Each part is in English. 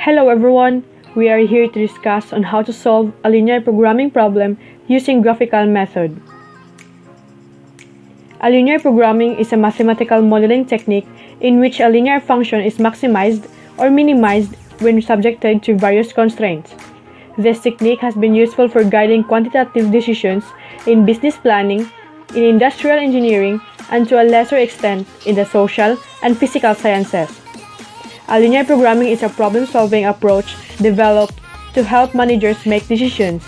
Hello everyone, we are here to discuss on how to solve a linear programming problem using graphical method. A linear programming is a mathematical modeling technique in which a linear function is maximized or minimized when subjected to various constraints. This technique has been useful for guiding quantitative decisions in business planning, in industrial engineering, and to a lesser extent in the social and physical sciences. A linear programming is a problem-solving approach developed to help managers make decisions.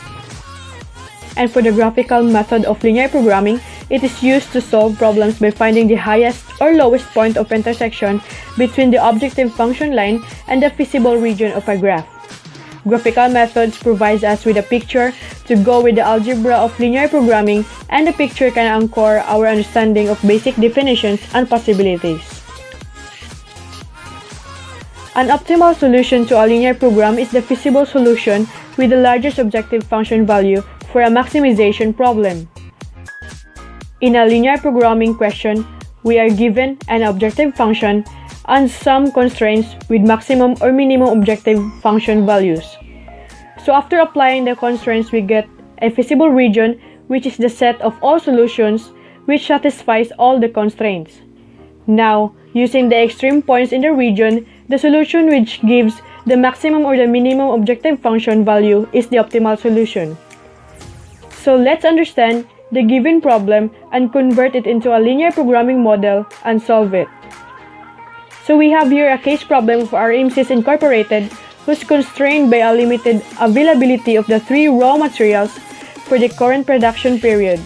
And for the graphical method of linear programming, it is used to solve problems by finding the highest or lowest point of intersection between the objective function line and the feasible region of a graph. Graphical methods provides us with a picture to go with the algebra of linear programming, and the picture can anchor our understanding of basic definitions and possibilities. An optimal solution to a linear program is the feasible solution with the largest objective function value for a maximization problem. In a linear programming question, we are given an objective function and some constraints with maximum or minimum objective function values. So after applying the constraints, we get a feasible region, which is the set of all solutions which satisfies all the constraints. Now, using the extreme points in the region, the solution which gives the maximum or the minimum objective function value is the optimal solution. So let's understand the given problem and convert it into a linear programming model and solve it. So we have here a case problem for RMCs Incorporated, who's constrained by a limited availability of the three raw materials for the current production period.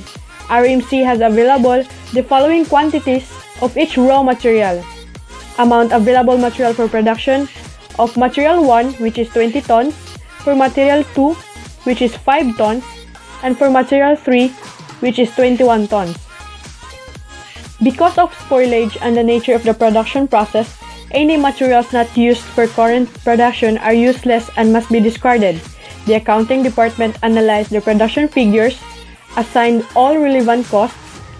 RMC has available the following quantities of each raw material. Amount available material for production of material 1, which is 20 tons, for material 2, which is 5 tons, and for material 3, which is 21 tons. Because of spoilage and the nature of the production process, any materials not used for current production are useless and must be discarded. The accounting department analyzed the production figures, assigned all relevant costs,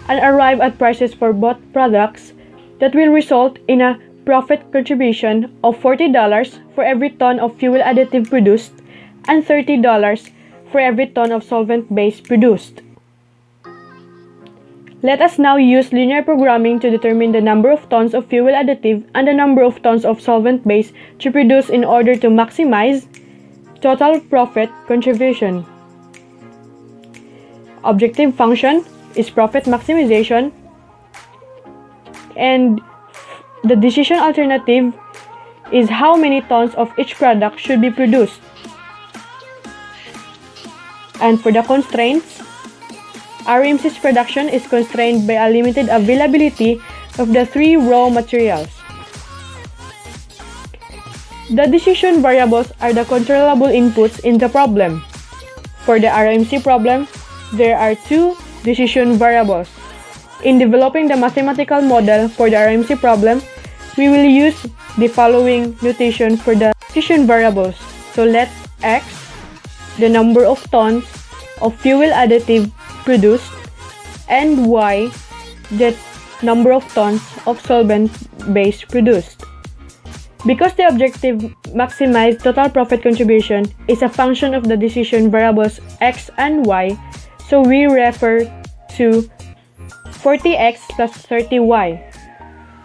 and arrived at prices for both products that will result in a profit contribution of $40 for every ton of fuel additive produced and $30 for every ton of solvent base produced. Let us now use linear programming to determine the number of tons of fuel additive and the number of tons of solvent base to produce in order to maximize total profit contribution. Objective function is profit maximization, and the decision alternative is how many tons of each product should be produced. And for the constraints, RMC's production is constrained by a limited availability of the three raw materials. The decision variables are the controllable inputs in the problem. For the RMC problem, there are two decision variables. In developing the mathematical model for the RMC problem, we will use the following notation for the decision variables. So let X, the number of tons of fuel additive produced, and Y, the number of tons of solvent base produced. Because the objective maximized total profit contribution is a function of the decision variables X and Y, so we refer to 40x plus 30y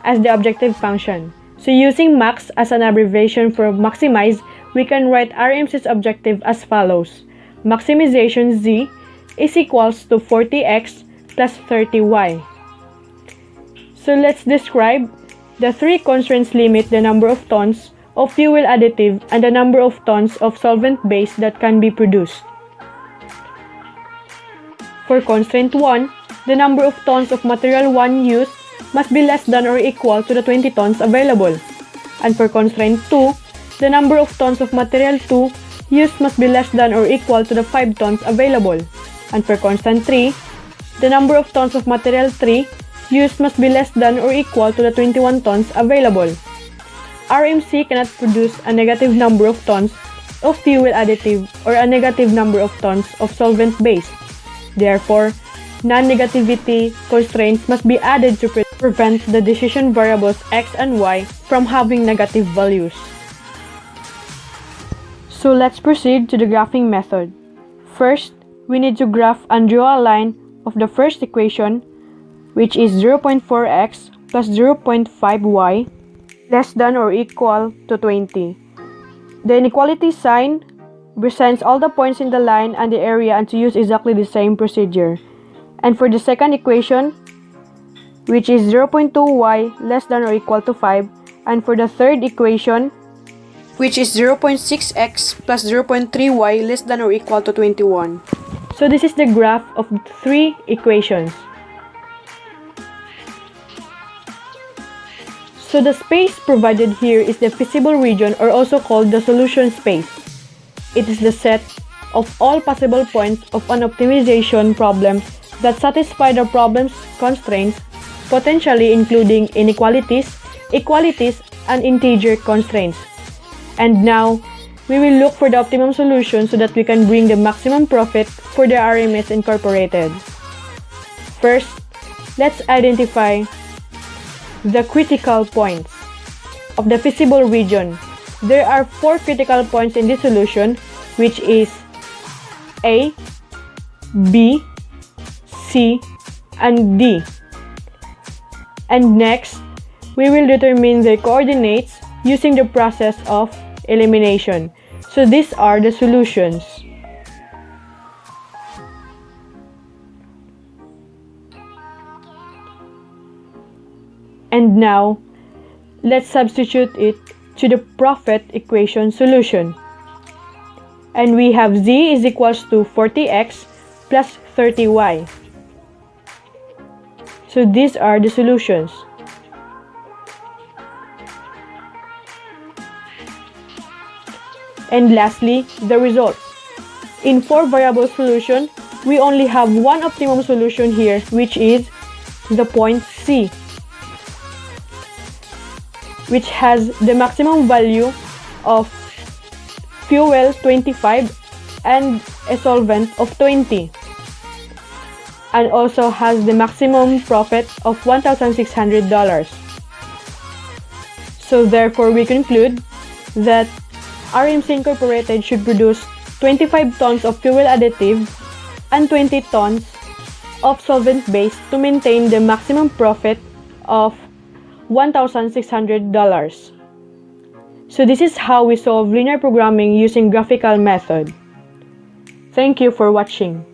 as the objective function. So using max as an abbreviation for maximize, we can write RMC's objective as follows. Maximization Z is equals to 40x plus 30y. So let's describe the three constraints limit the number of tons of fuel additive and the number of tons of solvent base that can be produced. For constraint 1, the number of tons of material 1 used must be less than or equal to the 20 tons available. And for constraint 2, the number of tons of material 2 used must be less than or equal to the 5 tons available. And for constraint 3, the number of tons of material 3 used must be less than or equal to the 21 tons available. RMC cannot produce a negative number of tons of fuel additive or a negative number of tons of solvent base. Therefore, non-negativity constraints must be added to prevent the decision variables X and Y from having negative values. So let's proceed to the graphing method. First, we need to graph and draw a line of the first equation, which is 0.4x plus 0.5y less than or equal to 20. The inequality sign represents all the points in the line and the area, and to use exactly the same procedure. And for the second equation, which is 0.2y less than or equal to 5, and for the third equation, which is 0.6x plus 0.3y less than or equal to 21. So this is the graph of three equations. So the space provided here is the feasible region, or also called the solution space. It is the set of all possible points of an optimization problem that satisfy the problem's constraints, potentially including inequalities, equalities, and integer constraints. And now, we will look for the optimum solution so that we can bring the maximum profit for the RMS Incorporated. First, let's identify the critical points of the feasible region. There are 4 critical points in this solution, which is A, B, C, and D. And next, we will determine the coordinates using the process of elimination. So these are the solutions. And now, let's substitute it to the profit equation solution. And we have z is equals to 40x plus 30y. So these are the solutions. And lastly, the results. In 4-variable solution, we only have one optimum solution here, which is the point C, which has the maximum value of fuel 25 and a solvent of 20, and also has the maximum profit of $1,600. So therefore, we conclude that RMC Incorporated should produce 25 tons of fuel additive and 20 tons of solvent base to maintain the maximum profit of $1,600. So this is how we solve linear programming using graphical method. Thank you for watching.